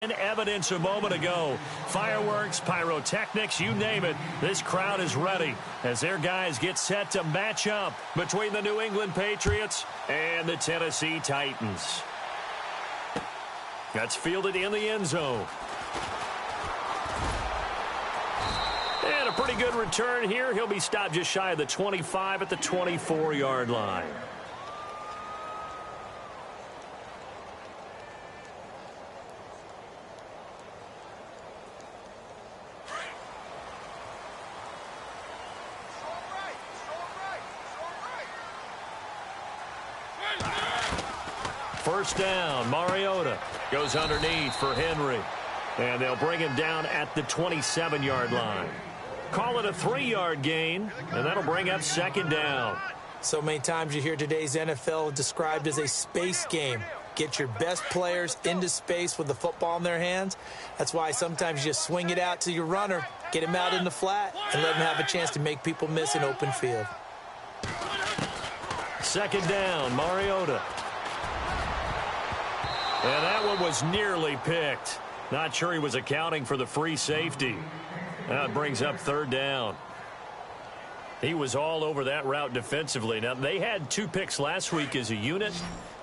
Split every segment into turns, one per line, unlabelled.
Evidence a moment ago. Fireworks, pyrotechnics, you name it. This crowd is ready as their guys get set to match up between the New England Patriots and the Tennessee Titans. That's fielded in the end zone. And a pretty good return here. He'll be stopped just shy of the 25 at the 24-yard line. First down, Mariota goes underneath for Henry. And they'll bring him down at the 27-yard line. Call it a 3-yard gain, and that'll bring up second down.
So many times you hear today's NFL described as a space game. Get your best players into space with the football in their hands. That's why sometimes you just swing it out to your runner, get him out in the flat, and let him have a chance to make people miss an open field.
Second down, Mariota. And that one was nearly picked. Not sure he was accounting for the free safety. Now it brings up third down. He was all over that route defensively. Now, they had 2 picks last week as a unit.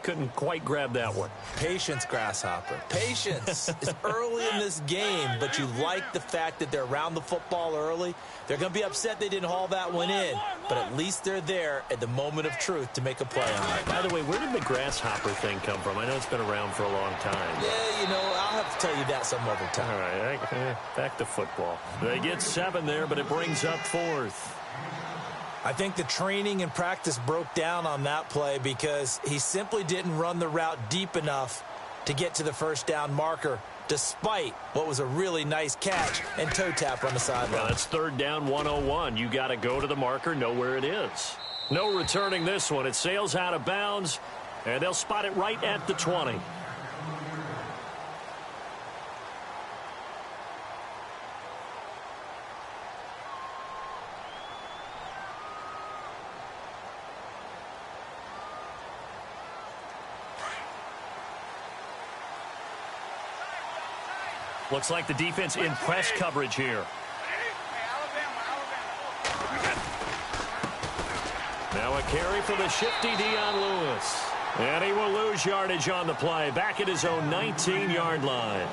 Couldn't quite grab that one.
Patience, Grasshopper. Patience. It's early in this game, but you like the fact that they're around the football early. They're going to be upset they didn't haul that one in, but at least they're there at the moment of truth to make a play on it.
By the way, where did the Grasshopper thing come from? I know it's been around for a long time.
Yeah, you know, I'll have to tell you that some other time.
All right, back to football. They get 7 there, but it brings up 4th.
I think the training and practice broke down on that play because he simply didn't run the route deep enough to get to the first down marker, despite what was a really nice catch and toe tap on the sideline.
Well, that's third down 101. You got to go to the marker, know where it is. No returning this one. It sails out of bounds, and they'll spot it right at the 20. Looks like the defense in press coverage here. Now a carry for the shifty Dion Lewis. And he will lose yardage on the play. Back at his own 19-yard line.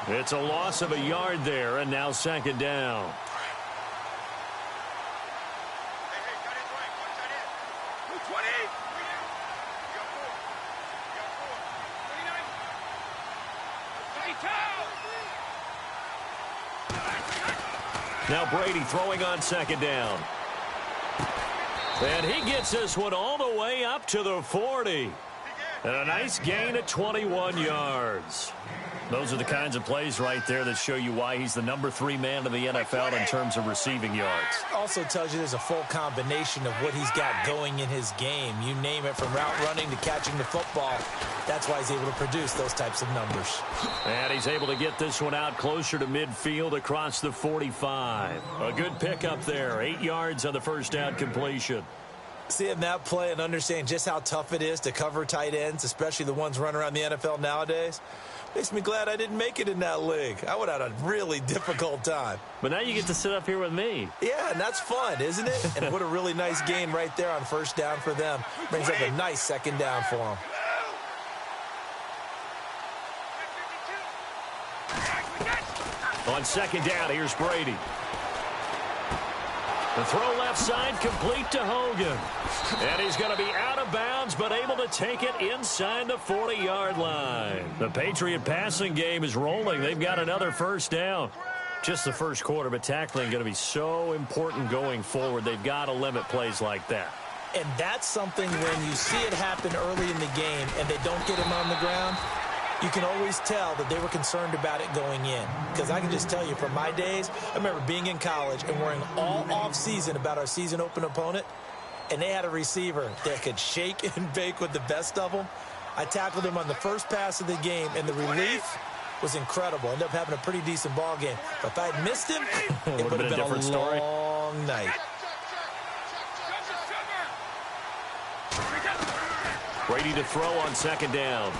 It's a loss of a yard there, and now second down. Now Brady throwing on second down. And he gets this one all the way up to the 40. And a nice gain at 21 yards. Those are the kinds of plays right there that show you why he's the number 3 man in the NFL in terms of receiving yards.
Also tells you there's a full combination of what he's got going in his game. You name it, from route running to catching the football. That's why he's able to produce those types of numbers.
And he's able to get this one out closer to midfield across the 45. A good pickup there. 8 yards on the first down completion.
Seeing that play and understanding just how tough it is to cover tight ends, especially the ones running around the NFL nowadays, makes me glad I didn't make it in that league. I would have had a really difficult time.
But now you get to sit up here with me.
Yeah, and that's fun, isn't it? And what a really nice gain right there on first down for them. Brings up a nice second down for them.
On second down, here's Brady. The throw left side complete to Hogan. And he's going to be out of bounds, but able to take it inside the 40-yard line. The Patriot passing game is rolling. They've got another first down. Just the first quarter, but tackling going to be so important going forward. They've got to limit plays like that.
And that's something when you see it happen early in the game and they don't get him on the ground, you can always tell that they were concerned about it going in. Because I can just tell you from my days, I remember being in college and worrying all off-season about our season open opponent, and they had a receiver that could shake and bake with the best of them. I tackled him on the first pass of the game, and the relief was incredible. Ended up having a pretty decent ball game. But if I had missed him, it would have been a different story. Long night.
Brady to throw on second down.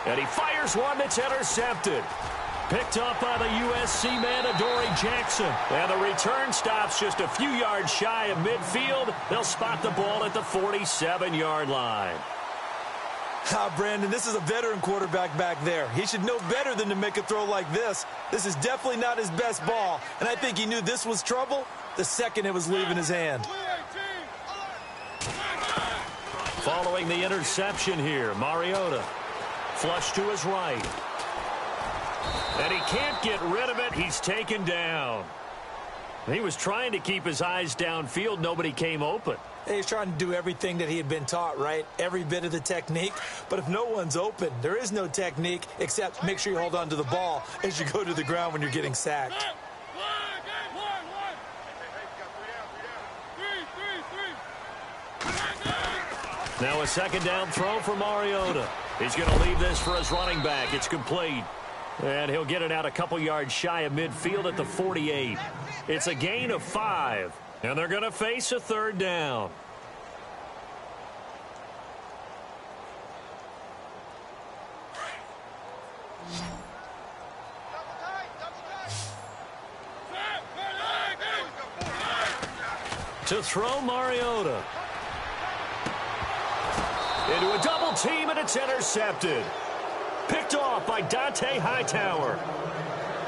And he fires one that's intercepted. Picked up by the USC man, Adoree Jackson. And the return stops just a few yards shy of midfield. They'll spot the ball at the 47-yard line.
Brandon, this is a veteran quarterback back there. He should know better than to make a throw like this. This is definitely not his best ball, and I think he knew this was trouble the second it was leaving his hand.
Following the interception here, Mariota. Flush to his right. And he can't get rid of it. He's taken down. He was trying to keep his eyes downfield. Nobody came open.
He's trying to do everything that he had been taught, right? Every bit of the technique. But if no one's open, there is no technique except make sure you hold on to the ball as you go to the ground when you're getting sacked.
Now a second down throw for Mariota. He's going to leave this for his running back. It's complete. And he'll get it out a couple yards shy of midfield at the 48. It's a gain of 5. And they're going to face a third down. To throw Mariota. Into a double team, and it's intercepted. Picked off by Dante Hightower.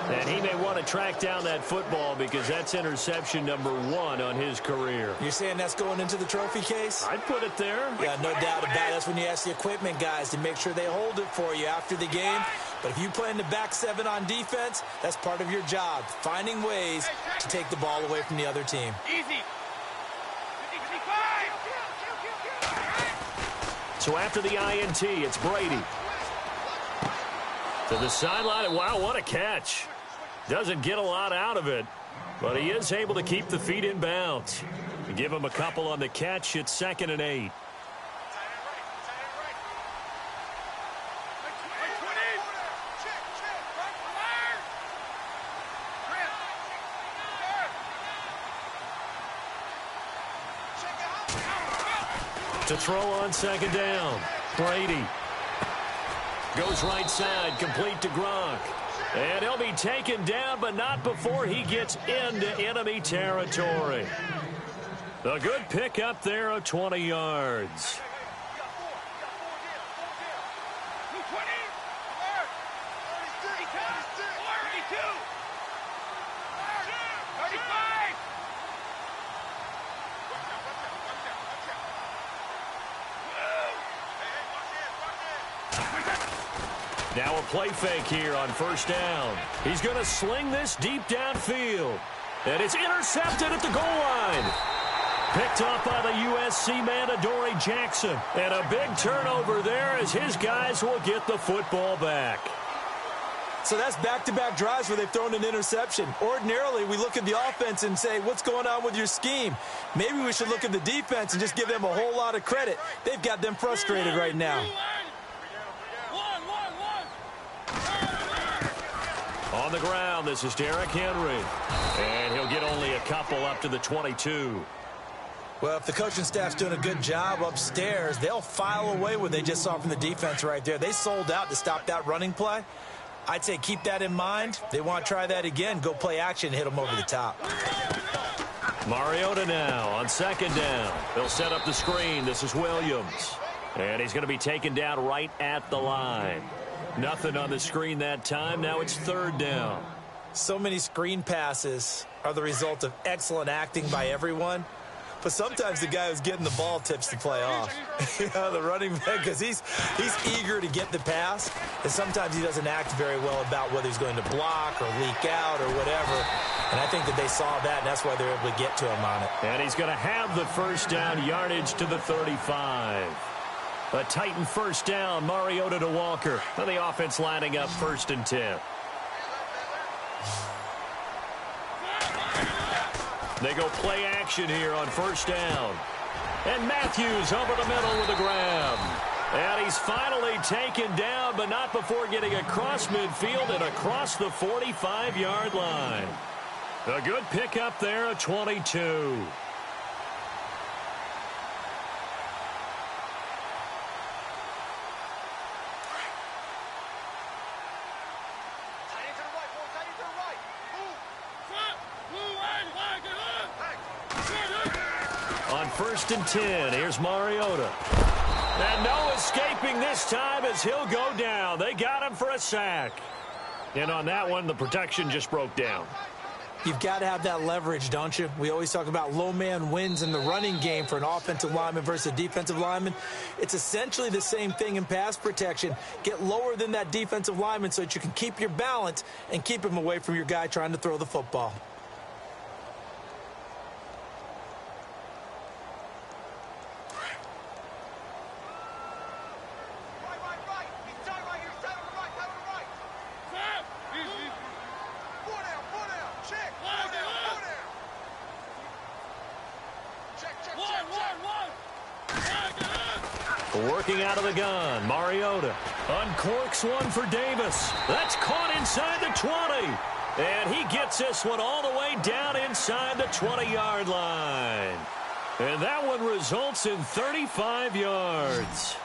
And he may want to track down that football because that's interception number 1 on his career.
You're saying that's going into the trophy case?
I'd put it there.
Yeah, no doubt about it. That's when you ask the equipment guys to make sure they hold it for you after the game. But if you play in the back 7 on defense, that's part of your job, finding ways to take the ball away from the other team.
Easy.
So after the INT, it's Brady. To the sideline. Wow, what a catch. Doesn't get a lot out of it, but he is able to keep the feet in bounds. Give him a couple on the catch. It's 2nd and 8. To throw on 2nd down. Brady. Goes right side, complete to Gronk. And he'll be taken down, but not before he gets into enemy territory. A good pick up there of 20 yards. Now a play fake here on 1st down. He's going to sling this deep downfield. And it's intercepted at the goal line. Picked up by the USC man, Adoree Jackson. And a big turnover there as his guys will get the football back.
So that's back-to-back drives where they've thrown an interception. Ordinarily, we look at the offense and say, what's going on with your scheme? Maybe we should look at the defense and just give them a whole lot of credit. They've got them frustrated right now.
On the ground, this is Derrick Henry. And he'll get only a couple up to the 22.
Well, if the coaching staff's doing a good job upstairs, they'll file away what they just saw from the defense right there. They sold out to stop that running play. I'd say keep that in mind. They want to try that again. Go play action and hit them over the top.
Mariota now on 2nd down. They'll set up the screen. This is Williams. And he's going to be taken down right at the line. Nothing on the screen that time. Now it's 3rd down.
So many screen passes are the result of excellent acting by everyone. But sometimes the guy who's getting the ball tips the play off. The running back, because he's eager to get the pass. And sometimes he doesn't act very well about whether he's going to block or leak out or whatever. And I think that they saw that, and that's why they're able to get to him on it.
And he's going to have the 1st down yardage to the 35. A Titan 1st down, Mariota to Walker. And the offense lining up 1st and 10. They go play action here on 1st down. And Matthews over the middle with a grab. And he's finally taken down, but not before getting across midfield and across the 45-yard line. A good pickup there at 22. 1st and 10. Here's Mariota. And no escaping this time as he'll go down. They got him for a sack. And on that one, the protection just broke down.
You've got to have that leverage, don't you? We always talk about low man wins in the running game for an offensive lineman versus a defensive lineman. It's essentially the same thing in pass protection. Get lower than that defensive lineman so that you can keep your balance and keep him away from your guy trying to throw the football.
Working out of the gun, Mariota uncorks one for Davis. That's caught inside the 20. And he gets this one all the way down inside the 20-yard line. And that one results in 35 yards.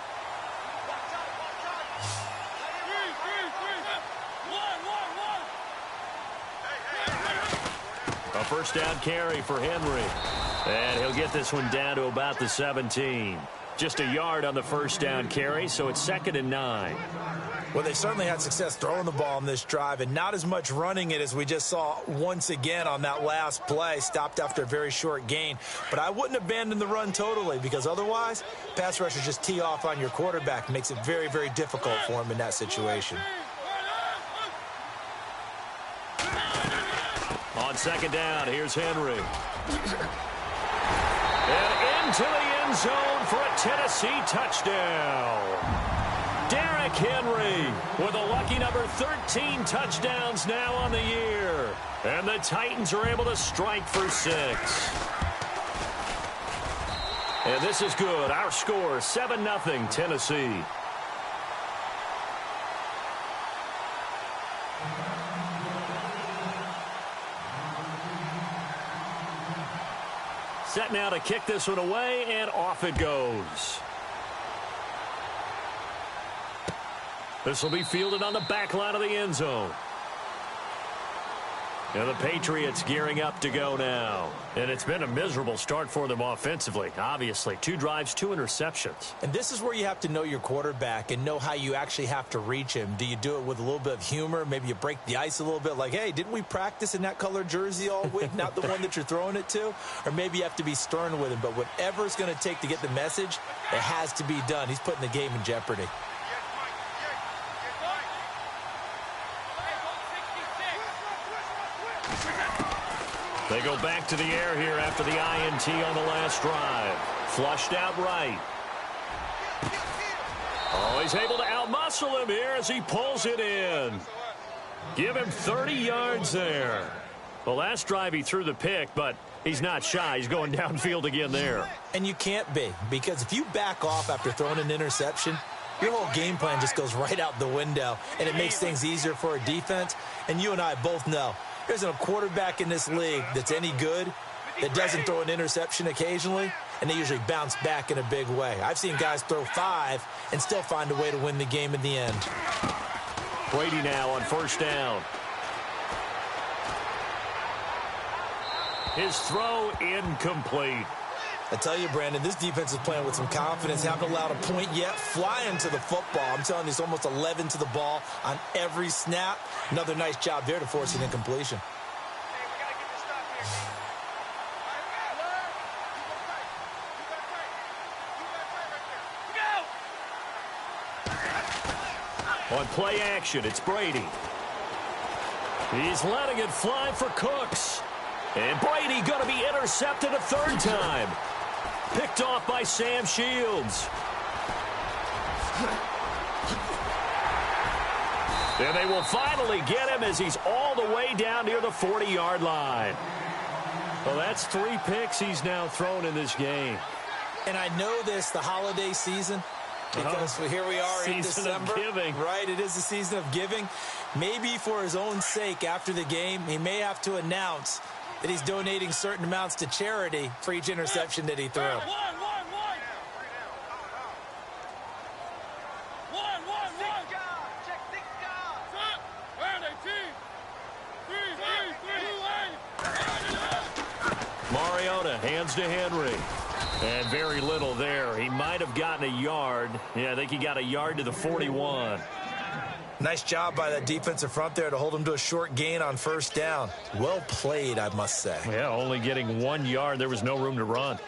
A first down carry for Henry. And he'll get this one down to about the 17. Just a yard on the first down carry, so it's 2nd and 9.
Well, they certainly had success throwing the ball on this drive and not as much running it as we just saw once again on that last play. Stopped after a very short gain. But I wouldn't abandon the run totally because otherwise, pass rushers just tee off on your quarterback. Makes it very, very difficult for him in that situation.
On 2nd down, here's Henry. And into the end zone for a Tennessee touchdown. Derrick Henry with a lucky number 13 touchdowns now on the year. And the Titans are able to strike for 6. And this is good. Our score, 7-0 Tennessee. Set now to kick this one away, and off it goes. This will be fielded on the back line of the end zone. And the Patriots gearing up to go now. And it's been a miserable start for them offensively, obviously. 2 drives, 2 interceptions.
And this is where you have to know your quarterback and know how you actually have to reach him. Do you do it with a little bit of humor? Maybe you break the ice a little bit like, hey, didn't we practice in that color jersey all week? Not the one that you're throwing it to? Or maybe you have to be stern with him. But whatever it's going to take to get the message, it has to be done. He's putting the game in jeopardy.
They go back to the air here after the INT on the last drive. Flushed out right. Oh, he's able to outmuscle him here as he pulls it in. Give him 30 yards there. Well, last drive he threw the pick, but he's not shy. He's going downfield again there.
And you can't be, because if you back off after throwing an interception, your whole game plan just goes right out the window, and it makes things easier for a defense. And you and I both know there's a quarterback in this league that's any good that doesn't throw an interception occasionally, and they usually bounce back in a big way. I've seen guys throw 5 and still find a way to win the game in the end.
Brady now on first down. His throw incomplete.
I tell you, Brandon, this defense is playing with some confidence. Haven't allowed a point yet. Flying to the football. I'm telling you, it's almost 11 to the ball on every snap. Another nice job there to force an incompletion.
On play action, it's Brady. He's letting it fly for Cooks. And Brady going to be intercepted a 3rd time. Picked off by Sam Shields. And they will finally get him as he's all the way down near the 40-yard line. Well, that's 3 picks he's now thrown in this game.
And I know this, the holiday season, because here we are in December.
Season of giving.
Right, it is the season of giving. Maybe for his own sake after the game, he may have to announce that he's donating certain amounts to charity for each interception that he threw.
Mariota hands to Henry. And very little there. He might have gotten a yard. Yeah, I think he got a yard to the 41.
Nice job by that defensive front there to hold him to a short gain on first down. Well played, I must say.
Yeah, only getting 1 yard. There was no room to run.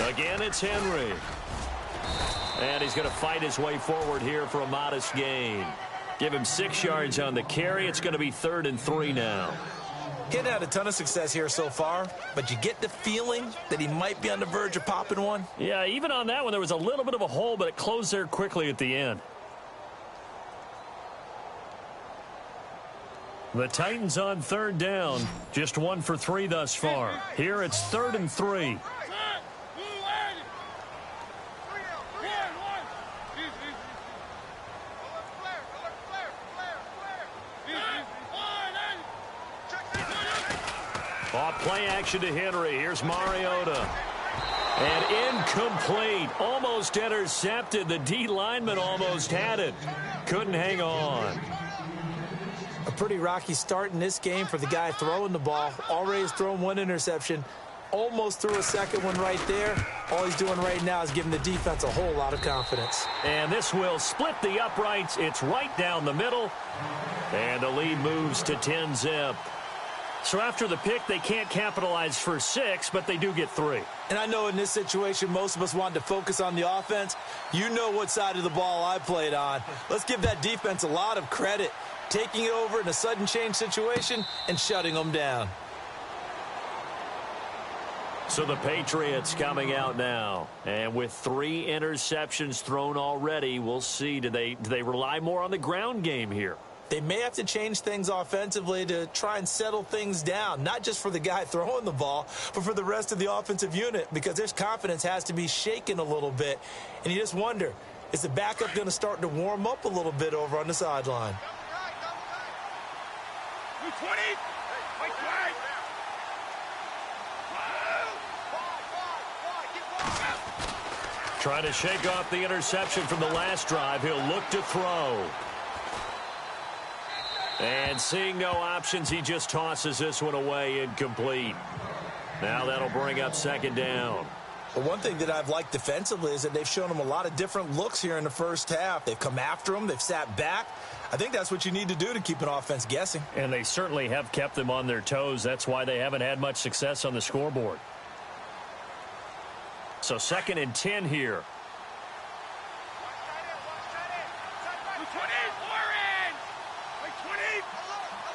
Again, it's Henry. And he's going to fight his way forward here for a modest gain. Give him 6 yards on the carry. It's going to be 3rd and 3 now.
He hadn't had a ton of success here so far, but you get the feeling that he might be on the verge of popping one.
Yeah, even on that one, there was a little bit of a hole, but it closed there quickly at the end. The Titans on 3rd down. Just 1 for 3 thus far. Here it's 3rd and 3. Off play action to Henry. Here's Mariota. And incomplete. Almost intercepted. The D lineman almost had it. Couldn't hang on.
A pretty rocky start in this game for the guy throwing the ball. Already has thrown 1 interception. Almost threw a second one right there. All he's doing right now is giving the defense a whole lot of confidence.
And this will split the uprights. It's right down the middle. And the lead moves to 10-zip. So after the pick, they can't capitalize for 6, but they do get 3.
And I know in this situation, most of us want to focus on the offense. You know what side of the ball I played on. Let's give that defense a lot of credit, taking it over in a sudden change situation and shutting them down.
So the Patriots coming out now. And with 3 interceptions thrown already, we'll see. Do they rely more on the ground game here?
They may have to change things offensively to try and settle things down, not just for the guy throwing the ball, but for the rest of the offensive unit, because their confidence has to be shaken a little bit. And you just wonder, is the backup going to start to warm up a little bit over on the sideline?
Trying to shake off the interception from the last drive. He'll look to throw. And seeing no options, he just tosses this one away, incomplete. Now that'll bring up 2nd down.
Well, one thing that I've liked defensively is that they've shown him a lot of different looks here in the first half. They've come after him. They've sat back. I think that's what you need to do to keep an offense guessing.
And they certainly have kept them on their toes. That's why they haven't had much success on the scoreboard. So 2nd and 10 here.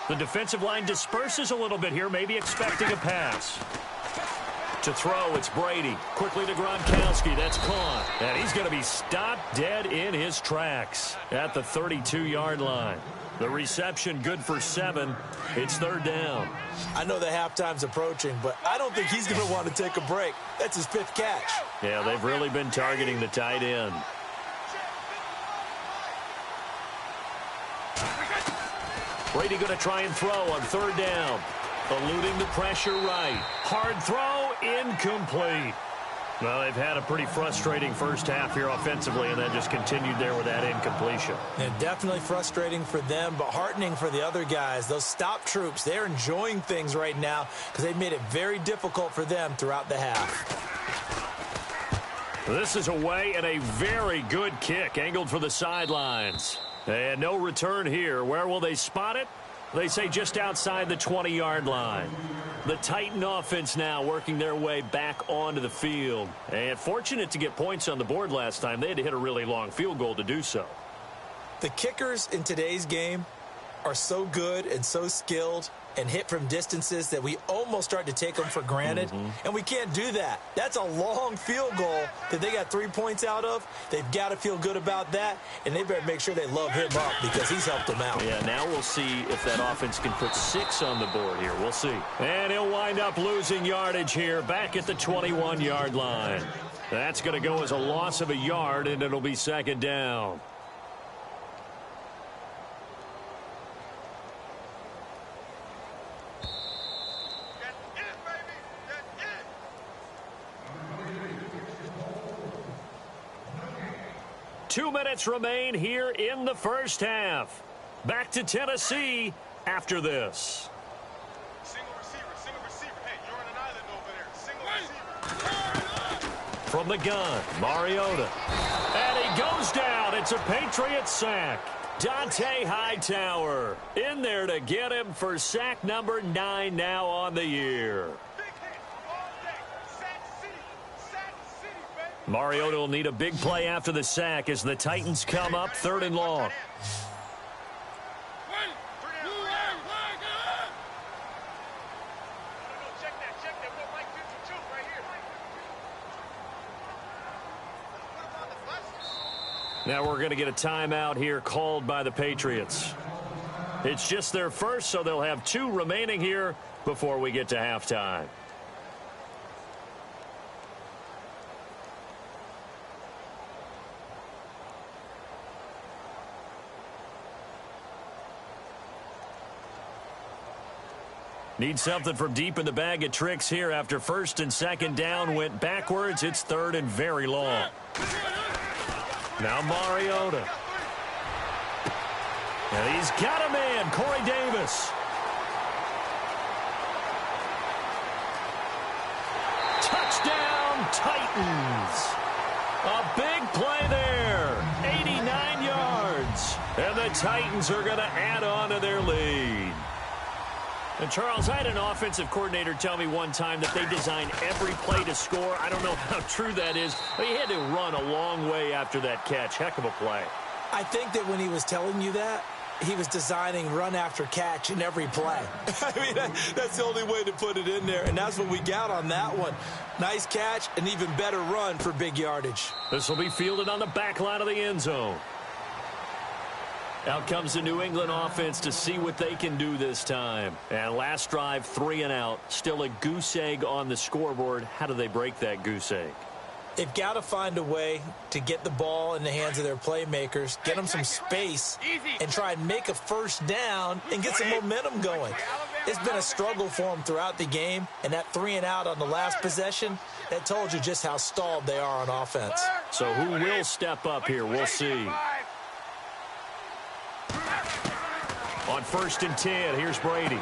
The defensive line disperses a little bit here, maybe expecting a pass. To throw, it's Brady. Quickly to Gronkowski. That's caught. And he's going to be stopped dead in his tracks at the 32-yard line. The reception good for 7. It's 3rd down.
I know the halftime's approaching, but I don't think he's going to want to take a break. That's his 5th catch.
Yeah, they've really been targeting the tight end. Brady going to try and throw on 3rd down. Eluding the pressure right. Hard throw, incomplete. Well, they've had a pretty frustrating first half here offensively, and then just continued there with that incompletion.
And definitely frustrating for them, but heartening for the other guys. Those stop troops, they're enjoying things right now because they've made it very difficult for them throughout the half.
This is away and a very good kick, angled for the sidelines. And no return here. Where will they spot it? They say just outside the 20-yard line. The Titan offense now working their way back onto the field. And fortunate to get points on the board last time. They had to hit a really long field goal to do so.
The kickers in today's game are so good and so skilled and hit from distances that we almost start to take them for granted. And we can't do that. That's a long field goal that they got 3 points out of. They've got to feel good about that, and they better make sure they love him up because he's helped them out.
Yeah, now we'll see if that offense can put 6 on the board here. We'll see. And he'll wind up losing yardage here back at the 21-yard line. That's going to go as a loss of a yard, and it'll be second down.
That's it, baby. That's it.
2 minutes remain here in the first half. Back to Tennessee after this.
Single receiver. Hey, you're on an island over there. Single receiver.
From the gun, Mariota. And he goes down. It's a Patriots sack. Dante Hightower in there to get him for sack number 9 now on the year.
Big hit all day. Sack City, baby.
Mariota will need a big play after the sack as the Titans come up 3rd and long.
Check that. What Mike 52 right here. What about the buses?
Now we're going to get a timeout here called by the Patriots. It's just their first, so they'll have 2 remaining here before we get to halftime. Need something from deep in the bag of tricks here after 1st and 2nd down went backwards. It's 3rd and very long. Now Mariota. And he's got a man, Corey Davis. Touchdown, Titans. A big play there. 89 yards. And the Titans are going to add on to their lead. And Charles, I had an offensive coordinator tell me one time that they design every play to score. I don't know how true that is, but he had to run a long way after that catch. Heck of a play.
I think that when he was telling you that, he was designing run after catch in every play. I mean, that's the only way to put it in there, and that's what we got on that one. Nice catch, an even better run for big yardage.
This will be fielded on the back line of the end zone. Out comes the New England offense to see what they can do this time. And last drive, 3 and out. Still a goose egg on the scoreboard. How do they break that goose egg?
They've got to find a way to get the ball in the hands of their playmakers, get them some space, and try and make a first down and get some momentum going. It's been a struggle for them throughout the game, and that 3 and out on the last possession, that told you just how stalled they are on offense.
So who will step up here? We'll see. On 1st and 10, here's Brady.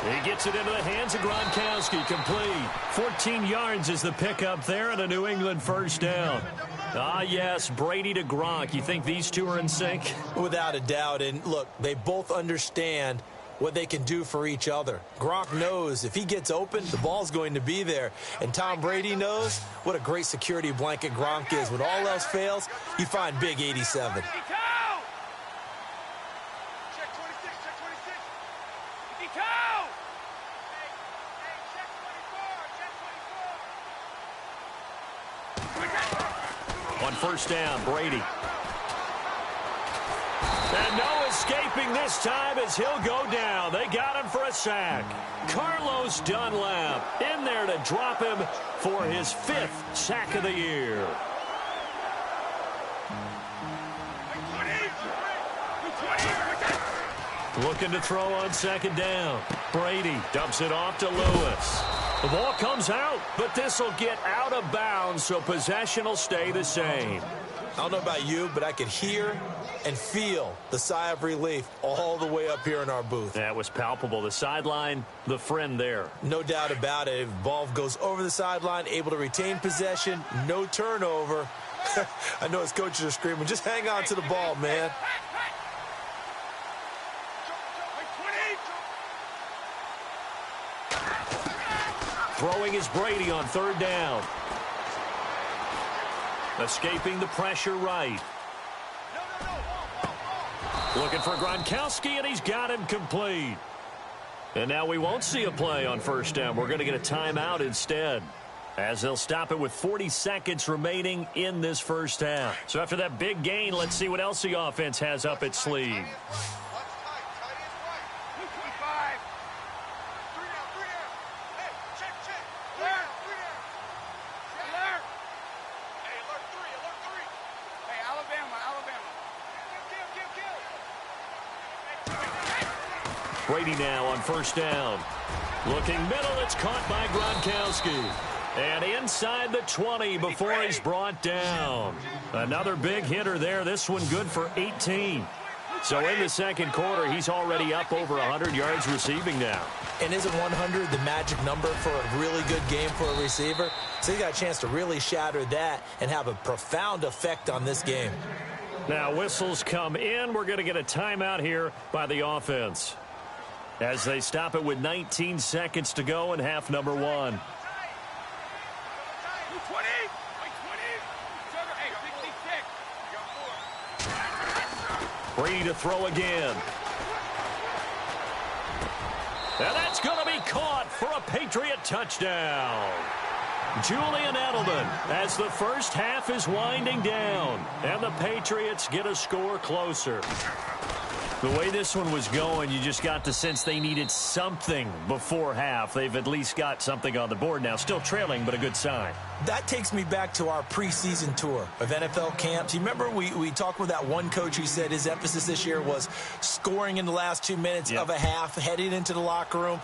He gets it into the hands of Gronkowski, complete. 14 yards is the pickup there and a New England first down. Ah, yes, Brady to Gronk. You think these two are in sync?
Without a doubt. And look, they both understand what they can do for each other. Gronk knows if he gets open, the ball's going to be there. And Tom Brady knows what a great security blanket Gronk is. When all else fails, you find big 87.
On 1st down, Brady. And no escaping this time as he'll go down. They got him for a sack. Carlos Dunlap in there to drop him for his 5th sack of the year. Looking to throw on 2nd down. Brady dumps it off to Lewis. The ball comes out, but this will get out of bounds, so possession will stay the same.
I don't know about you, but I could hear and feel the sigh of relief all the way up here in our booth.
That was palpable. The sideline, the friend there.
No doubt about it. If the ball goes over the sideline, able to retain possession, no turnover. I know his coaches are screaming, just hang on to the ball, man.
Throwing is Brady on 3rd down. Escaping the pressure right. Looking for Gronkowski, and he's got him complete. And now we won't see a play on 1st down. We're going to get a timeout instead, as they'll stop it with 40 seconds remaining in this first half. So after that big gain, let's see what else the offense has up its sleeve. Brady now on first down. Looking middle, it's caught by Gronkowski. And inside the 20 before he's brought down. Another big hitter there. This one good for 18. So in the second quarter, he's already up over 100 yards receiving now.
And isn't 100 the magic number for a really good game for a receiver? So he's got a chance to really shatter that and have a profound effect on this game.
Now whistles come in. We're going to get a timeout here by the offense, as they stop it with 19 seconds to go in half number one. Brady to throw again. And that's going to be caught for a Patriot touchdown. Julian Edelman, as the first half is winding down, and the Patriots get a score closer. The way this one was going, you just got the sense they needed something before half. They've at least got something on the board now. Still trailing, but a good sign.
That takes me back to our preseason tour of NFL camps. You remember we talked with that one coach who said his emphasis this year was scoring in the last 2 minutes of a half, heading into the locker room.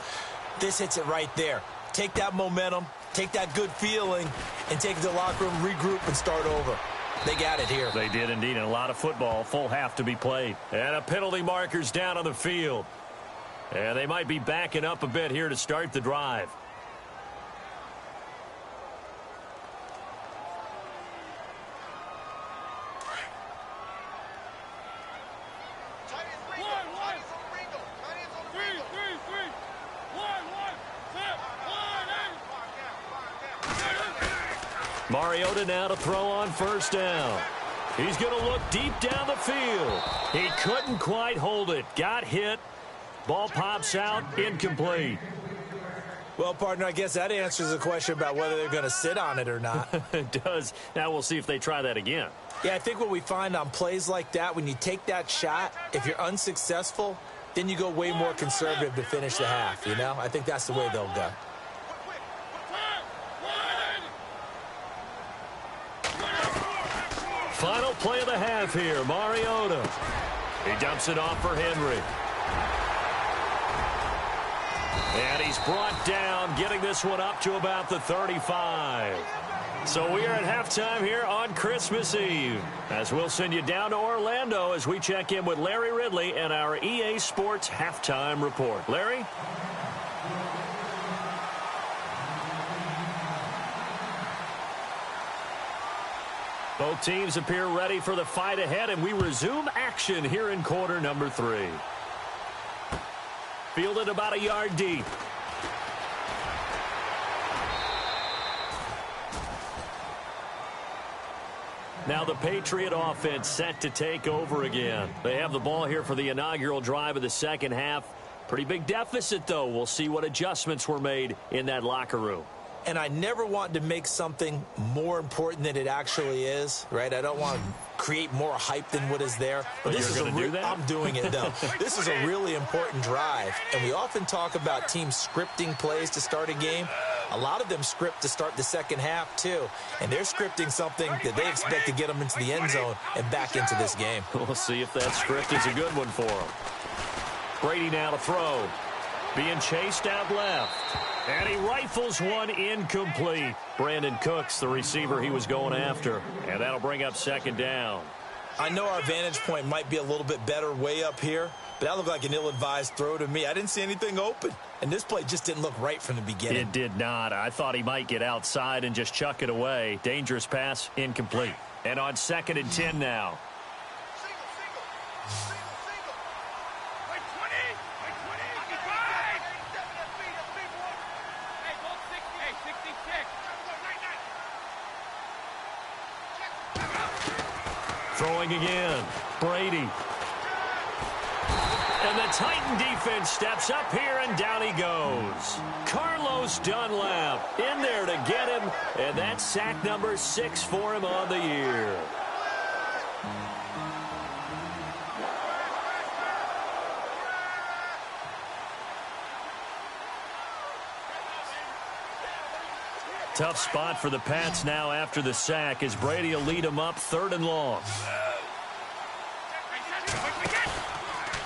This hits it right there. Take that momentum, take that good feeling, and take it to the locker room, regroup, and start over. They got it here.
They did indeed, and a lot of football, full half to be played. And a penalty marker's down on the field. And they might be backing up a bit here to start the drive. Mariota now to throw on first down. He's going to look deep down the field. He couldn't quite hold it. Got hit. Ball pops out. Incomplete.
Well, partner, I guess that answers the question about whether they're going to sit on it or not.
It does. Now we'll see if they try that again.
Yeah, I think what we find on plays like that, when you take that shot, if you're unsuccessful, then you go way more conservative to finish the half, you know? I think that's the way they'll go.
Final play of the half here, Mariota. He dumps it off for Henry. And he's brought down, getting this one up to about the 35. So we are at halftime here on Christmas Eve, as we'll send you down to Orlando as we check in with Larry Ridley and our EA Sports Halftime Report. Larry? Both teams appear ready for the fight ahead, and we resume action here in quarter number 3. Fielded about a yard deep. Now the Patriot offense set to take over again. They have the ball here for the inaugural drive of the second half. Pretty big deficit, though. We'll see what adjustments were made in that locker room.
And I never want to make something more important than it actually is, right? I don't want to create more hype than what is there.
But this is going to do that?
I'm doing it, though. This is a really important drive. And we often talk about teams scripting plays to start a game. A lot of them script to start the second half, too. And they're scripting something that they expect to get them into the end zone and back into this game.
We'll see if that script is a good one for them. Brady now to throw. Being chased out left. And he rifles one incomplete. Brandon Cooks, the receiver he was going after. And that'll bring up second down.
I know our vantage point might be a little bit better way up here, but that looked like an ill-advised throw to me. I didn't see anything open. And this play just didn't look right from the beginning.
It did not. I thought he might get outside and just chuck it away. Dangerous pass, incomplete. And on 2nd and 10 now. Throwing again. Brady. And the Titan defense steps up here, and down he goes. Carlos Dunlap in there to get him, and that's sack number 6 for him on the year. Tough spot for the Pats now after the sack, as Brady will lead them up 3rd and long.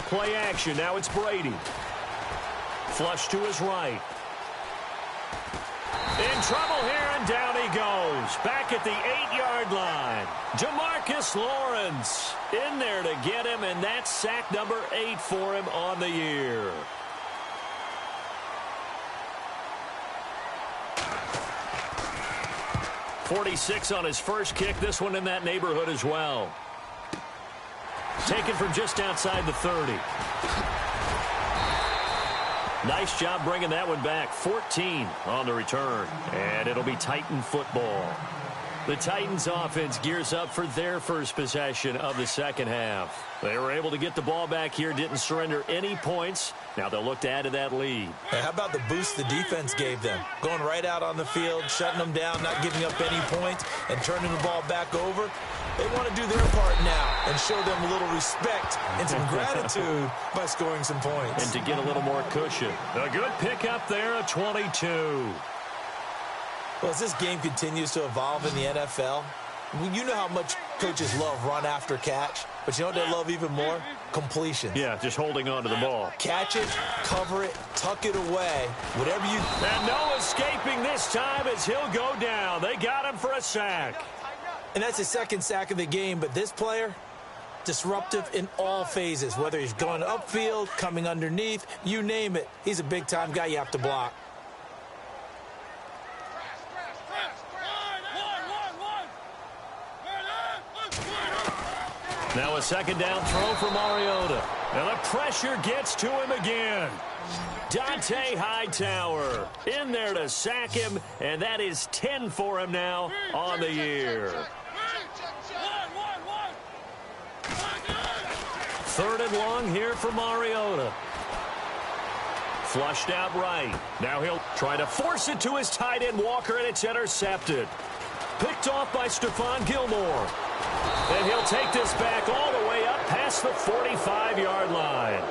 Play action. Now it's Brady. Flush to his right. In trouble here, and down he goes. Back at the 8-yard line. Jamarcus Lawrence in there to get him, and that's sack number 8 for him on the year. .46 on his first kick. This one in that neighborhood as well. Taken from just outside the 30. Nice job bringing that one back. 14 on the return. And it'll be Titan football. The Titans offense gears up for their first possession of the second half. They were able to get the ball back here, didn't surrender any points. Now they'll look to add to that lead.
Hey, how about the boost the defense gave them? Going right out on the field, shutting them down, not giving up any points, and turning the ball back over. They want to do their part now and show them a little respect and some gratitude by scoring some points.
And to get a little more cushion. A good pickup there, a 22.
Well, as this game continues to evolve in the NFL, you know how much coaches love run after catch, but you know what they love even more? Completion.
Yeah, just holding on to the ball.
Catch it, cover it, tuck it away, whatever you...
And no escaping this time as he'll go down. They got him for a sack.
And that's his second sack of the game, but this player, disruptive in all phases, whether he's going upfield, coming underneath, you name it. He's a big-time guy you have to block.
Now a second down throw for Mariota. And the pressure gets to him again. Dante Hightower in there to sack him, and that is 10 for him now on the year. Third and long here for Mariota. Flushed out right. Now he'll try to force it to his tight end Walker, and it's intercepted. Picked off by Stephon Gilmore. And he'll take this back all the way up past the 45-yard line.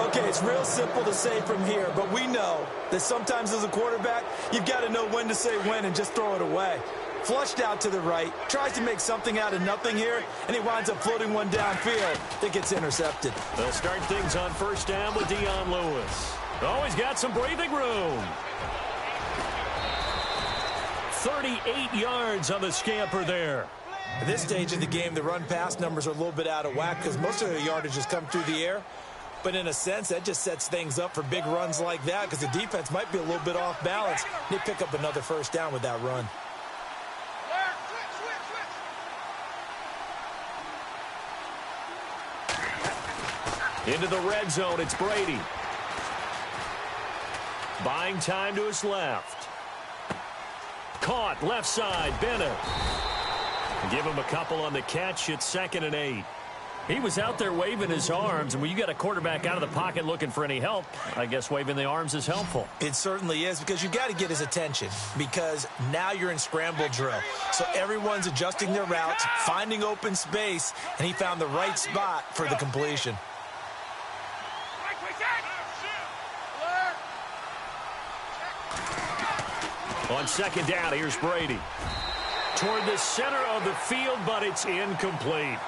Okay, it's real simple to say from here, but we know that sometimes as a quarterback, you've got to know when to say when and just throw it away. Flushed out to the right, tries to make something out of nothing here, and he winds up floating one downfield that gets intercepted.
They'll start things on first down with Dion Lewis. Oh, he's got some breathing room. 38 yards on the scamper there.
At this stage of the game, the run-pass numbers are a little bit out of whack because most of the yardage has come through the air. But in a sense, that just sets things up for big runs like that because the defense might be a little bit off balance. They pick up another first down with that run.
Into the red zone, it's Brady. Buying time to his left. Caught, left side, Bennett. Give him a couple on the catch. It's 2nd and 8. He was out there waving his arms, and when you got a quarterback out of the pocket looking for any help, I guess waving the arms is helpful.
It certainly is because you got to get his attention because now you're in scramble drill. So everyone's adjusting their routes, finding open space, and he found the right spot for the completion.
On second down, here's Brady. Toward the center of the field, but it's incomplete.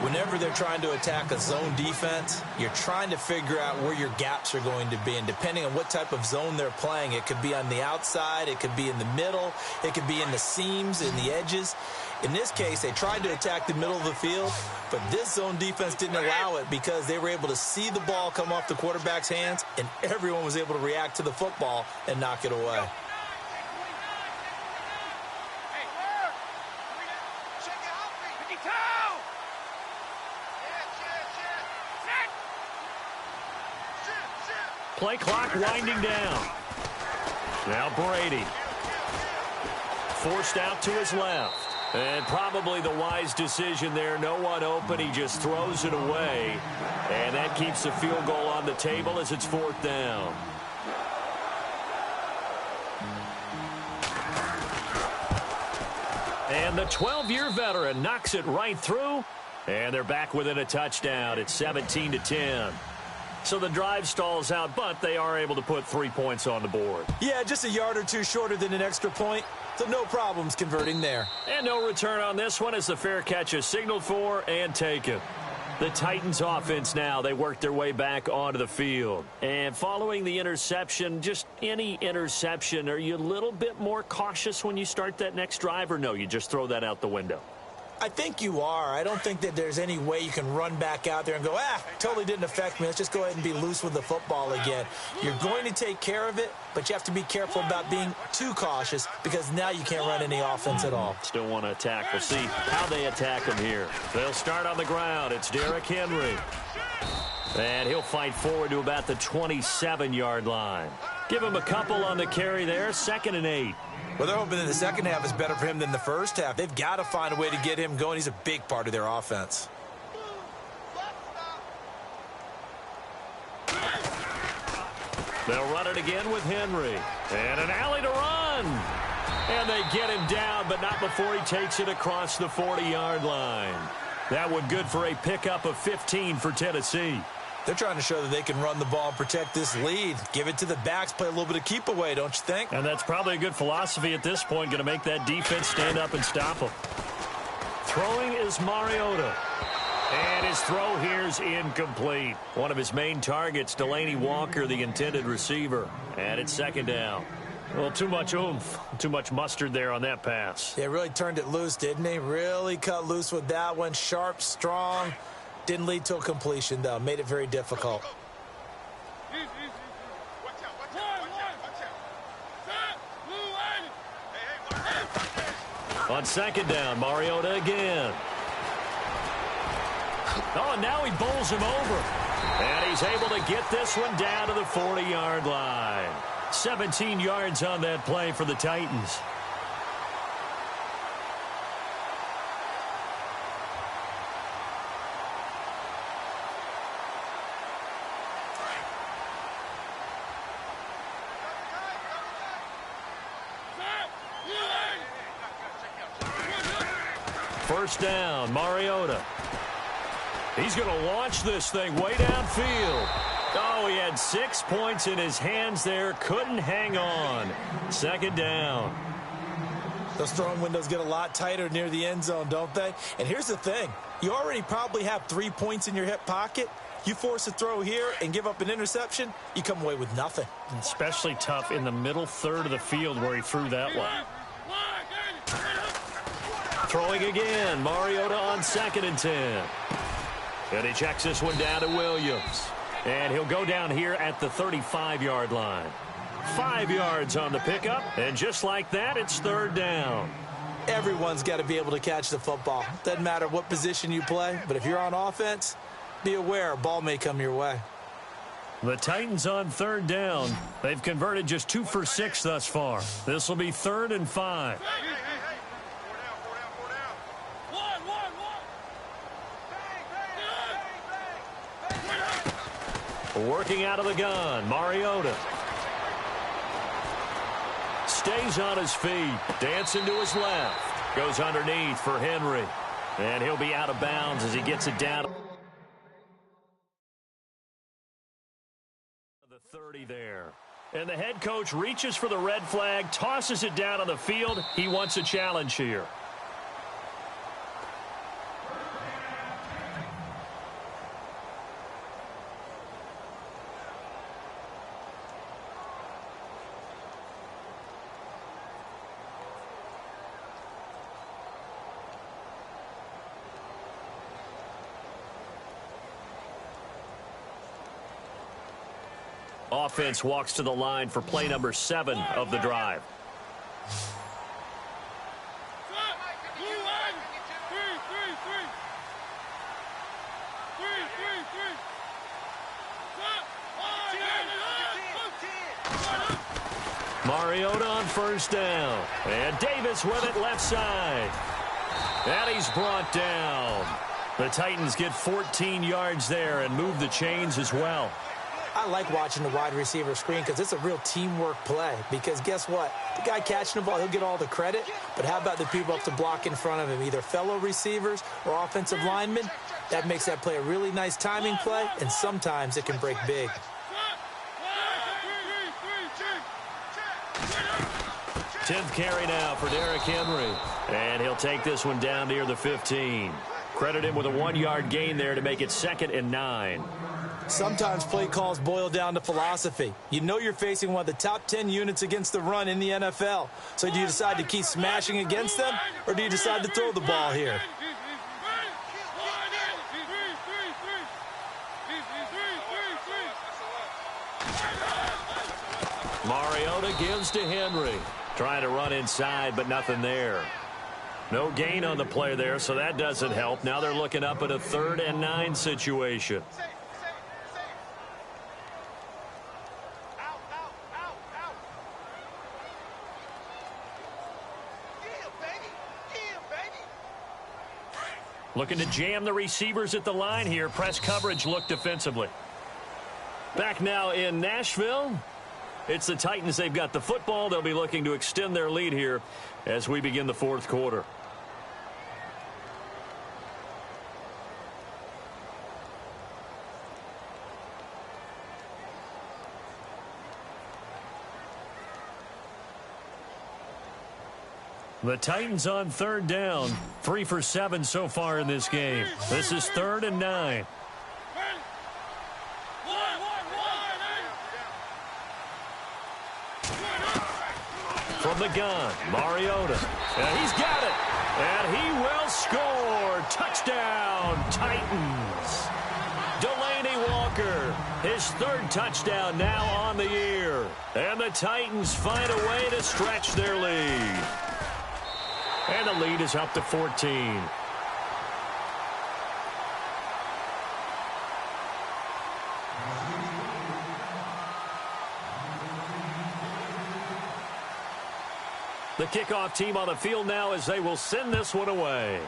Whenever they're trying to attack a zone defense, you're trying to figure out where your gaps are going to be. And depending on what type of zone they're playing, it could be on the outside, it could be in the middle, it could be in the seams, in the edges. In this case, they tried to attack the middle of the field, but this zone defense didn't allow it because they were able to see the ball come off the quarterback's hands, and everyone was able to react to the football and knock it away.
Play clock winding down. Now Brady. Forced out to his left. And probably the wise decision there. No one open. He just throws it away. And that keeps the field goal on the table as it's 4th down. And the 12-year veteran knocks it right through. And they're back within a touchdown. It's 17-10. So the drive stalls out, but they are able to put 3 points on the board.
Yeah, just a yard or two shorter than an extra point, so no problems converting there.
And no return on this one as the fair catch is signaled for and taken. The Titans offense now, they work their way back onto the field. And following the interception, just any interception, are you a little bit more cautious when you start that next drive, or no, you just throw that out the window?
I think you are. I don't think that there's any way you can run back out there and go, totally didn't affect me. Let's just go ahead and be loose with the football again. You're going to take care of it, but you have to be careful about being too cautious because now you can't run any offense at all.
Still want to attack. We'll see how they attack him here. They'll start on the ground. It's Derrick Henry. And he'll fight forward to about the 27-yard line. Give him a couple on the carry there. 2nd and 8.
Well, they're hoping that the second half is better for him than the first half. They've got to find a way to get him going. He's a big part of their offense.
They'll run it again with Henry. And an alley to run. And they get him down, but not before he takes it across the 40-yard line. That one good for a pickup of 15 for Tennessee.
They're trying to show that they can run the ball and protect this lead. Give it to the backs, play a little bit of keep away, don't you think?
And that's probably a good philosophy at this point, going to make that defense stand up and stop them. Throwing is Mariota. And his throw here's incomplete. One of his main targets, Delaney Walker, the intended receiver. And it's 2nd down. Well, too much oomph, too much mustard there on that pass.
They really turned it loose, didn't they? Really cut loose with that one. Sharp, strong. Didn't lead to a completion, though. Made it very difficult.
On 2nd down, Mariota again. Oh, and now he bowls him over. And he's able to get this one down to the 40-yard line. 17 yards on that play for the Titans. First down, Mariota. He's going to launch this thing way downfield. Oh, he had 6 points in his hands there. Couldn't hang on. 2nd down.
Those throwing windows get a lot tighter near the end zone, don't they? And here's the thing. You already probably have 3 points in your hip pocket. You force a throw here and give up an interception, you come away with nothing.
Especially tough in the middle third of the field where he threw that one. Throwing again, Mariota on 2nd and 10. And he checks this one down to Williams. And he'll go down here at the 35-yard line. 5 yards on the pickup, and just like that, it's 3rd down.
Everyone's got to be able to catch the football. Doesn't matter what position you play, but if you're on offense, be aware a ball may come your way.
The Titans on 3rd down. They've converted just 2 for 6 thus far. This will be 3rd and 5. Working out of the gun, Mariota. Stays on his feet, dancing to his left. Goes underneath for Henry. And he'll be out of bounds as he gets it down. The 30 there. And the head coach reaches for the red flag, tosses it down on the field. He wants a challenge here. Offense walks to the line for play number 7 of the drive. Mariota on 1st down. And Davis with it left side. And he's brought down. The Titans get 14 yards there and move the chains as well.
I like watching the wide receiver screen because it's a real teamwork play. Because guess what? The guy catching the ball, he'll get all the credit. But how about the people up to block in front of him, either fellow receivers or offensive linemen? That makes that play a really nice timing play, and sometimes it can break big. 10th
carry now for Derrick Henry. And he'll take this one down near the 15. Credit him with a 1-yard gain there to make it 2nd and 9.
Sometimes play calls boil down to philosophy. You know you're facing one of the top 10 units against the run in the NFL. So do you decide to keep smashing against them, or do you decide to throw the ball here?
Mariota gives to Henry. Trying to run inside, but nothing there. No gain on the play there, so that doesn't help. Now they're looking up at a 3rd and 9 situation. Looking to jam the receivers at the line here. Press coverage look defensively. Back now in Nashville. It's the Titans. They've got the football. They'll be looking to extend their lead here as we begin the 4th quarter. The Titans on 3rd down. 3 for 7 so far in this game. This is 3rd and 9. From the gun, Mariota. And he's got it. And he will score. Touchdown, Titans. Delaney Walker, his 3rd touchdown now on the year. And the Titans find a way to stretch their lead. And the lead is up to 14. The kickoff team on the field now as they will send this one away.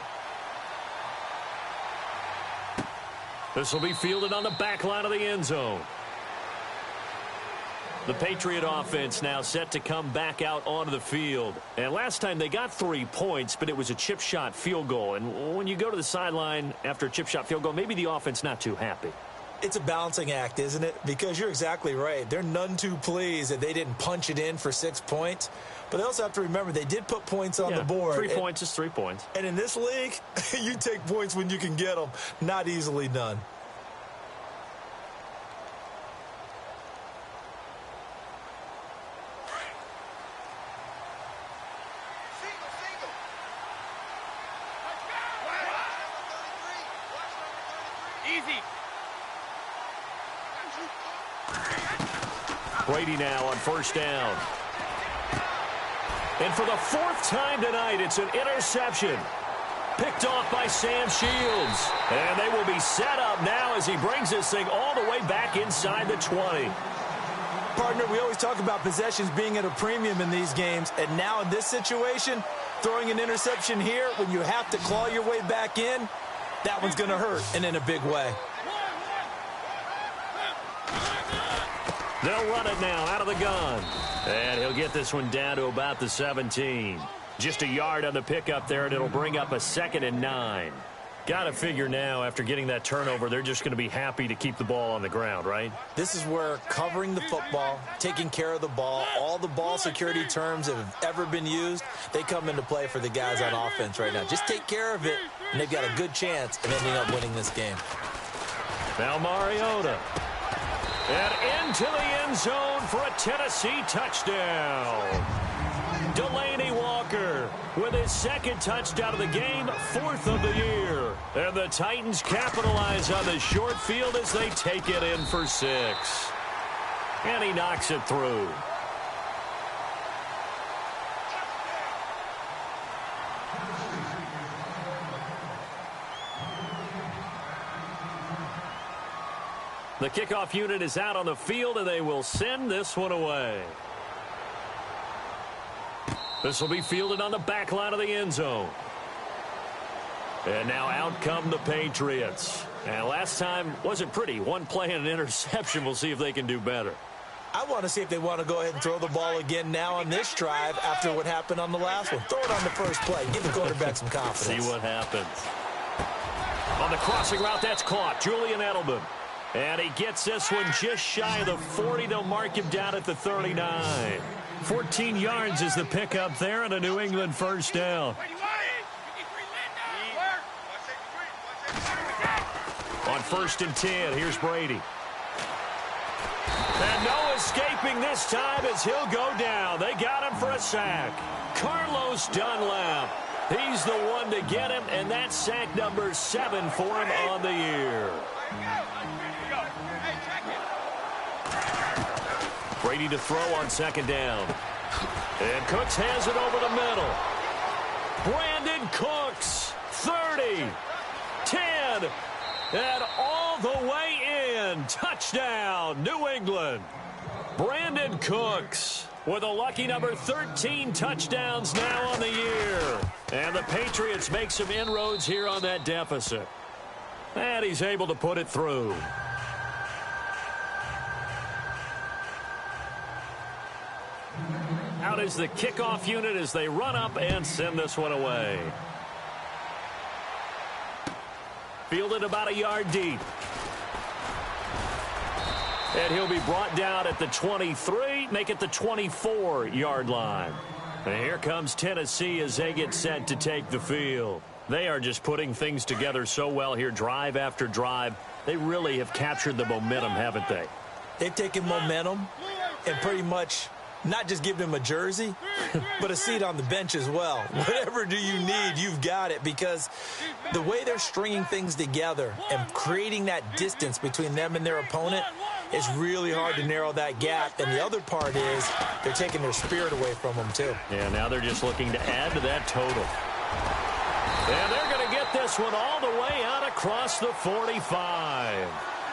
This will be fielded on the back line of the end zone. The Patriot offense now set to come back out onto the field. And last time they got 3 points, but it was a chip shot field goal. And when you go to the sideline after a chip shot field goal, maybe the offense not too happy.
It's a balancing act, isn't it? Because you're exactly right. They're none too pleased that they didn't punch it in for 6 points. But they also have to remember they did put points on the board.
3 points is 3 points.
And in this league, you take points when you can get them. Not easily done.
Brady now on 1st down. And for the 4th time tonight, it's an interception. Picked off by Sam Shields. And they will be set up now as he brings this thing all the way back inside the 20.
Partner, we always talk about possessions being at a premium in these games. And now in this situation, throwing an interception here when you have to claw your way back in, that one's going to hurt, and in a big way.
They'll run it now out of the gun. And he'll get this one down to about the 17. Just a yard on the pickup there, and it'll bring up a 2nd and 9. Got to figure now, after getting that turnover, they're just going to be happy to keep the ball on the ground, right?
This is where covering the football, taking care of the ball, all the ball security terms that have ever been used, they come into play for the guys on offense right now. Just take care of it, and they've got a good chance of ending up winning this game.
Now Mariota. And into the end zone for a Tennessee touchdown. Delaney Walker with his 2nd touchdown of the game, 4th of the year. And the Titans capitalize on the short field as they take it in for 6. And he knocks it through. The kickoff unit is out on the field, and they will send this one away. This will be fielded on the back line of the end zone. And now out come the Patriots. And last time wasn't pretty. One play and an interception. We'll see if they can do better.
I want to see if they want to go ahead and throw the ball again now on this drive after what happened on the last one. Throw it on the first play. Give the quarterback some confidence.
See what happens. On the crossing route, that's caught. Julian Edelman. And he gets this one just shy of the 40. They'll mark him down at the 39. 14 yards is the pickup there, and a New England 1st down. on 1st and 10. Here's Brady. And no escaping this time as he'll go down. They got him for a sack. Carlos Dunlap. He's the one to get him, and that's sack number 7 for him on the year. Brady to throw on 2nd down. And Cooks has it over the middle. Brandon Cooks, 30, 10, and all the way in. Touchdown, New England. Brandon Cooks with a lucky number 13 touchdowns now on the year. And the Patriots make some inroads here on that deficit. And he's able to put it through. Out is the kickoff unit as they run up and send this one away. Fielded about a yard deep. And he'll be brought down at the 23, make it the 24-yard line. And here comes Tennessee as they get set to take the field. They are just putting things together so well here, drive after drive. They really have captured the momentum, haven't they?
They've taken momentum and pretty much not just give him a jersey, but a seat on the bench as well. Whatever do you need, you've got it, because the way they're stringing things together and creating that distance between them and their opponent, it's really hard to narrow that gap. And the other part is they're taking their spirit away from them, too.
Yeah, now they're just looking to add to that total. And they're going to get this one all the way out across the 45.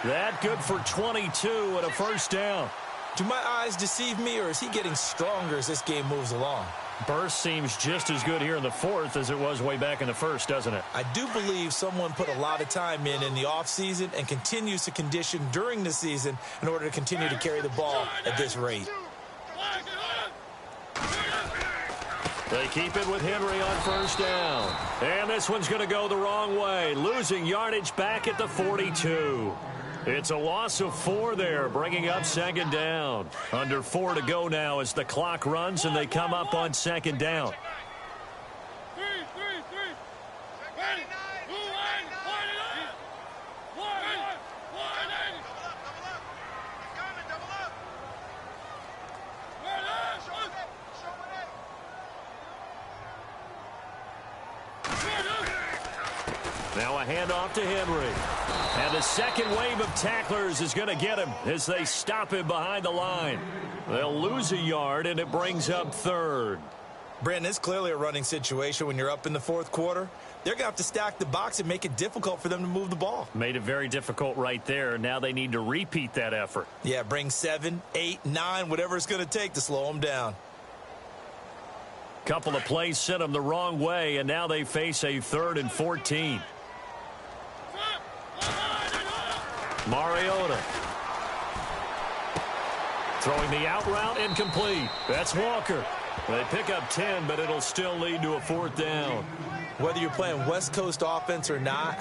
That good for 22 and a 1st down.
Do my eyes deceive me, or is he getting stronger as this game moves along?
Burst seems just as good here in the 4th as it was way back in the 1st, doesn't it?
I do believe someone put a lot of time in the offseason and continues to condition during the season in order to continue to carry the ball at this rate.
They keep it with Henry on 1st down. And this one's going to go the wrong way, losing yardage back at the 42. It's a loss of 4 there, bringing up 2nd down. Under 4 to go now as the clock runs and they come up on 2nd down. Now a handoff to Henry. And the second wave of tacklers is going to get him as they stop him behind the line. They'll lose a yard, and it brings up 3rd.
Brandon, it's clearly a running situation when you're up in the 4th quarter. They're going to have to stack the box and make it difficult for them to move the ball.
Made it very difficult right there. Now they need to repeat that effort.
Yeah, bring 7, 8, 9, whatever it's going to take to slow them down.
Couple of plays sent them the wrong way, and now they face a 3rd and 14. Mariota. Throwing the out route, incomplete. That's Walker. They pick up 10, but it'll still lead to a 4th down.
Whether you're playing West Coast offense or not,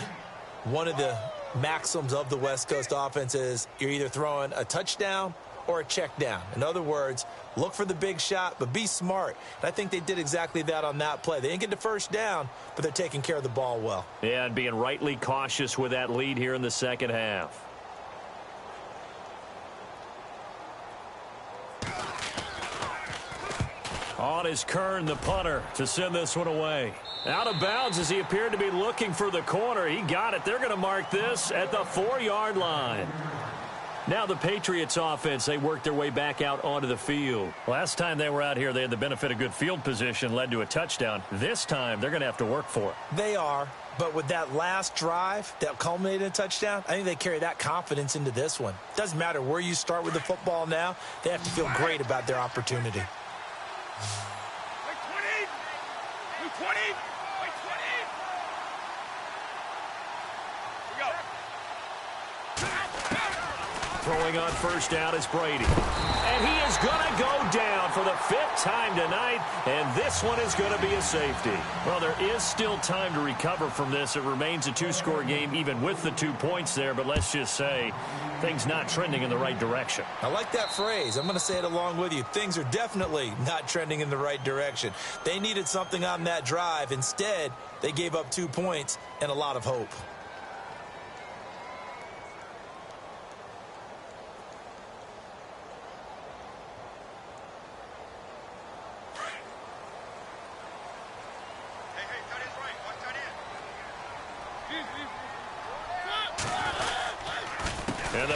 one of the maxims of the West Coast offense is you're either throwing a touchdown or a check down. In other words, look for the big shot, but be smart. And I think they did exactly that on that play. They didn't get the 1st down, but they're taking care of the ball well.
Yeah, and being rightly cautious with that lead here in the 2nd half. On is Kern, the punter, to send this one away. Out of bounds as he appeared to be looking for the corner. He got it. They're going to mark this at the 4-yard line. Now the Patriots offense, they worked their way back out onto the field. Last time they were out here, they had the benefit of good field position, led to a touchdown. This time, they're going to have to work for it.
They are, but with that last drive that culminated in a touchdown, I think they carry that confidence into this one. Doesn't matter where you start with the football now, they have to feel great about their opportunity.
20.
Throwing on 1st down is Brady. And he is going to go down for the 5th time tonight, and this one is going to be a safety. Well, there is still time to recover from this. It remains a 2-score game even with the 2 points there, but let's just say things not trending in the right direction.
I like that phrase. I'm going to say it along with you. Things are definitely not trending in the right direction. They needed something on that drive. Instead, they gave up 2 points and a lot of hope.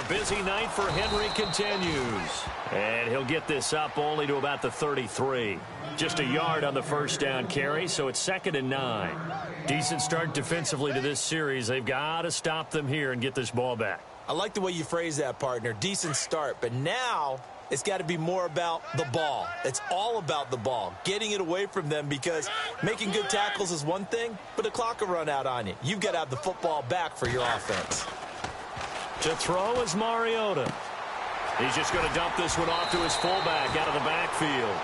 The busy night for Henry continues. And he'll get this up only to about the 33. Just a yard on the first down carry, so it's 2nd and 9. Decent start defensively to this series. They've got to stop them here and get this ball back.
I like the way you phrase that, partner. Decent start, but now it's got to be more about the ball. It's all about the ball, getting it away from them, because making good tackles is one thing, but the clock will run out on you. You've got to have the football back for your offense.
To throw is Mariota. He's just going to dump this one off to his fullback out of the backfield.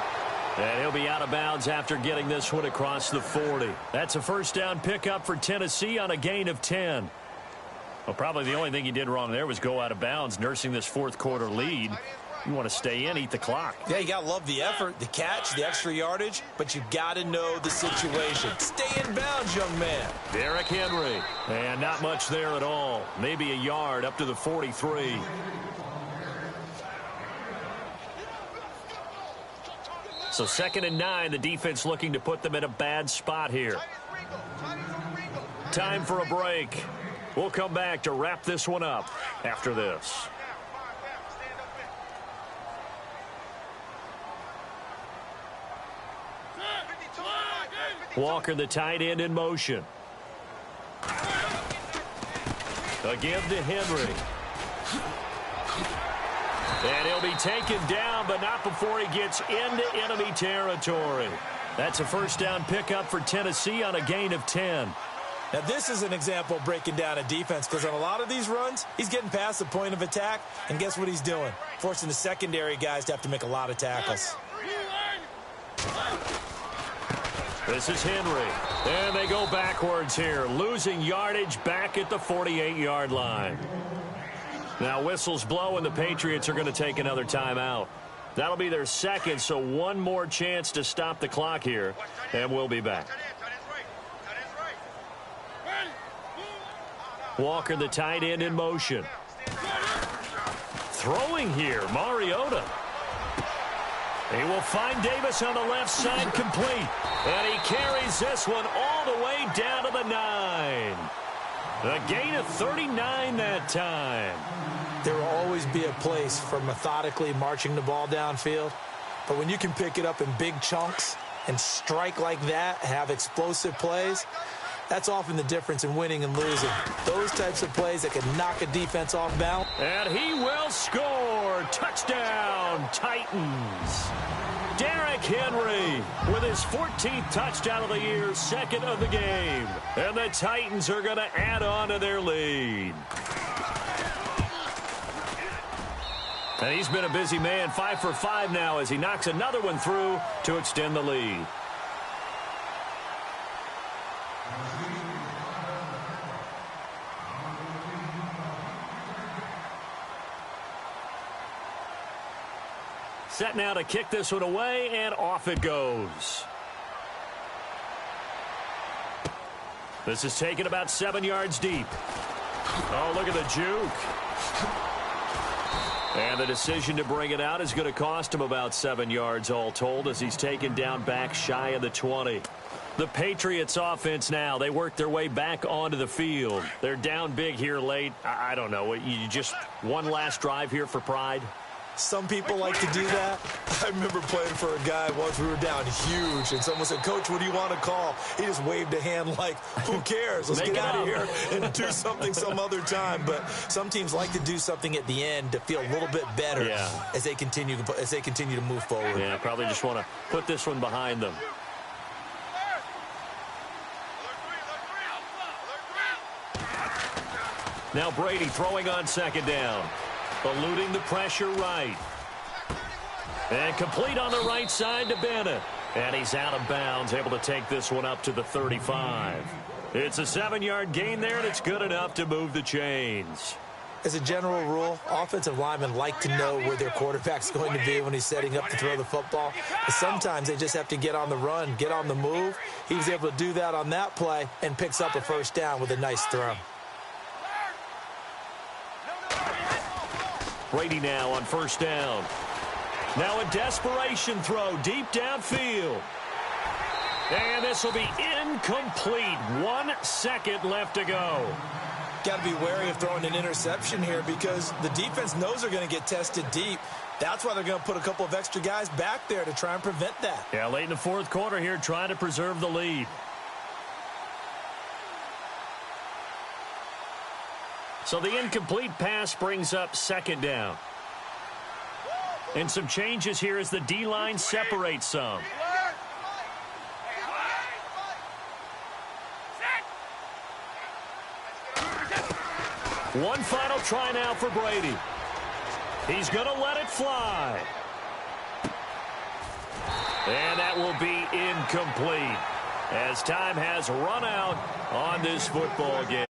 And he'll be out of bounds after getting this one across the 40. That's a first down pickup for Tennessee on a gain of 10. Well, probably the only thing he did wrong there was go out of bounds, nursing this fourth quarter lead. You want to stay in, eat the clock.
Yeah, you got to love the effort, the catch, the extra yardage, but you got to know the situation. Stay in bounds, young man.
Derrick Henry. And not much there at all. Maybe a yard up to the 43. So 2nd and 9, the defense looking to put them in a bad spot here. Time for a break. We'll come back to wrap this one up after this. Walker, the tight end, in motion. A give to Henry. And he'll be taken down, but not before he gets into enemy territory. That's a first down pickup for Tennessee on a gain of 10.
Now, this is an example of breaking down a defense, because on a lot of these runs, he's getting past the point of attack, and guess what he's doing? Forcing the secondary guys to have to make a lot of tackles.
This is Henry. And they go backwards here, losing yardage back at the 48-yard line. Now whistles blow, and the Patriots are going to take another timeout. That'll be their second, so one more chance to stop the clock here, and we'll be back. Walker, the tight end, in motion. Throwing here, Mariota. He will find Davis on the left side, complete. And he carries this one all the way down to the 9. A gain of 39 that time.
There will always be a place for methodically marching the ball downfield. But when you can pick it up in big chunks and strike like that, have explosive plays, that's often the difference in winning and losing. Those types of plays that can knock a defense off balance.
And he will score. Touchdown, Titans. Derrick Henry with his 14th touchdown of the year, second of the game. And the Titans are going to add on to their lead. And he's been a busy man, 5 for 5 now as he knocks another one through to extend the lead. Set now to kick this one away, and off it goes. This is taken about 7 yards deep. Oh, look at the juke. And the decision to bring it out is going to cost him about 7 yards all told, as he's taken down back shy of the 20. The Patriots offense now, they work their way back onto the field. They're down big here late. I don't know. You just one last drive here for pride?
Some people like to do that. I remember playing for a guy once. We were down huge, and someone said, "Coach, what do you want to call?" He just waved a hand like, who cares? Let's get out of here and do something some other time. But some teams like to do something at the end to feel a little bit better as they continue to move forward.
Yeah, probably just want to put this one behind them. Now Brady throwing on second down. Eluding the pressure right. And complete on the right side to Bennett. And he's out of bounds, able to take this one up to the 35. It's a 7-yard gain there, and it's good enough to move the chains.
As a general rule, offensive linemen like to know where their quarterback's going to be when he's setting up to throw the football. But sometimes they just have to get on the run, get on the move. He was able to do that on that play and picks up a first down with a nice throw.
Brady now on first down. Now a desperation throw deep downfield. And this will be incomplete. 1 second left to go.
Got to be wary of throwing an interception here because the defense knows they're going to get tested deep. That's why they're going to put a couple of extra guys back there to try and prevent that.
Yeah, late in the fourth quarter here, trying to preserve the lead. So the incomplete pass brings up second down. And some changes here as the D-line separates some. One final try now for Brady. He's going to let it fly. And that will be incomplete as time has run out on this football game.